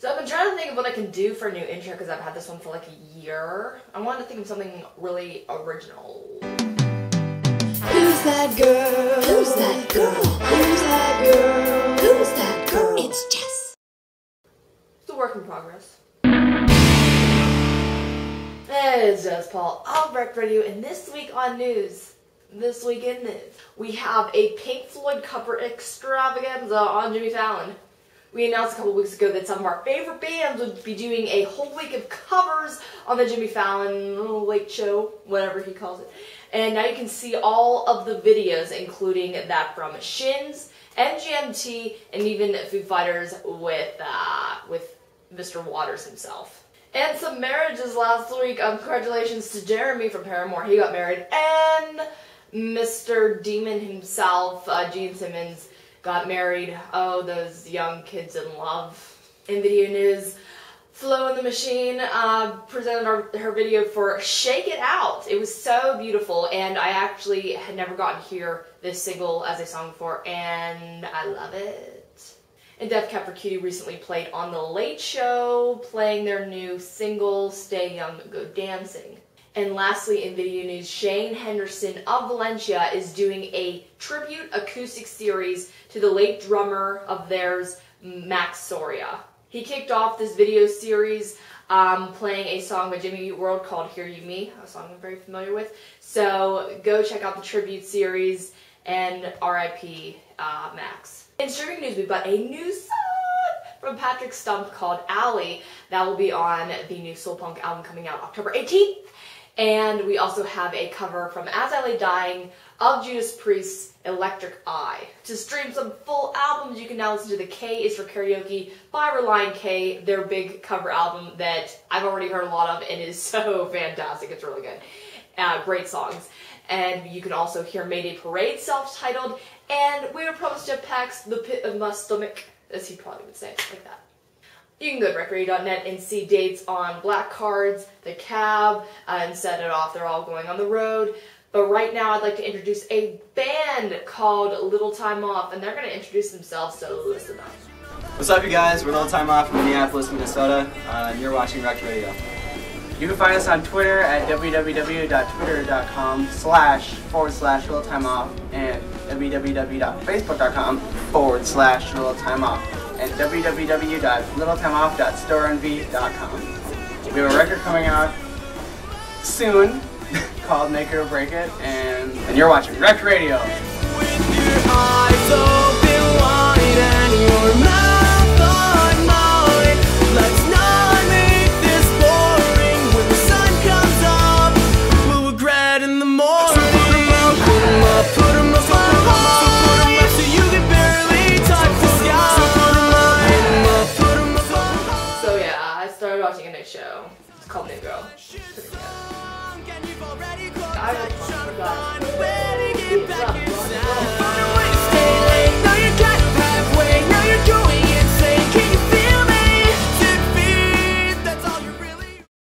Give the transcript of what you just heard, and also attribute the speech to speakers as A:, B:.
A: So I've been trying to think of what I can do for a new intro because I've had this one for like a year. I wanted to think of something really original.
B: Who's that girl? Who's that girl? Who's that girl? Who's that girl? It's Jess.
A: It's a work in progress. It's Jess Paul of WreckedRadio, and this week on news, this week in news, we have a Pink Floyd cover extravaganza on Jimmy Fallon. We announced a couple weeks ago that some of our favorite bands would be doing a whole week of covers on the Jimmy Fallon Late Show, whatever he calls it. And now you can see all of the videos, including that from Shins, MGMT, and even Foo Fighters with Mr. Waters himself. And some marriages last week. Congratulations to Jeremy from Paramore. He got married. And Mr. Demon himself, Gene Simmons, got married. Oh, those young kids in love. In video news, Florence the Machine presented her video for Shake It Out. It was so beautiful, and I actually had never gotten to hear this single as a song before, and I love it. And Death Cab for Cutie recently played on The Late Show, playing their new single, Stay Young, Go Dancing. And lastly, in video news, Shane Henderson of Valencia is doing a tribute acoustic series to the late drummer of theirs, Soria. He kicked off this video series playing a song by Jimmy Eat World called Hear You Me, a song I'm very familiar with. So go check out the tribute series and RIP Max. In streaming news, we've got a new song from Patrick Stump called Allie that will be on the new soul punk album coming out October 18th. And we also have a cover from As I Lay Dying of Judas Priest's Electric Eye. To stream some full albums, you can now listen to the K is for Karaoke by Relient K, their big cover album that I've already heard a lot of and is so fantastic. It's really good. Great songs. And you can also hear Mayday Parade, self-titled, and Were Promised Jetpacks, The Pit of My Stomach, as he probably would say, like that. You can go to WreckedRadio.net and see dates on Black Cards, The Cab, and Set It Off. They're all going on the road. But right now I'd like to introduce a band called Little Time Off, and they're going to introduce themselves, so listen up.
C: What's up, you guys? We're Little Time Off from Minneapolis, Minnesota, and you're watching WreckedRadio. You can find us on Twitter at www.twitter.com//LittleTimeOff and www.facebook.com/LittleTimeOff and www.littletimeoff.storenv.com. We have a record coming out soon called Make It or Break It, and you're watching WreckedRadio.
D: With your eyes open wide and your mouth on mine, let's not make this boring. When the sun comes up, we'll regret in the morning. So put 'em up, put 'em up, put 'em up, put 'em up, so you can barely touch the sky. So put 'em up, put 'em up, put 'em up.
A: So yeah, I started watching a new show. It's called New Girl. Pretty good. I really forgot.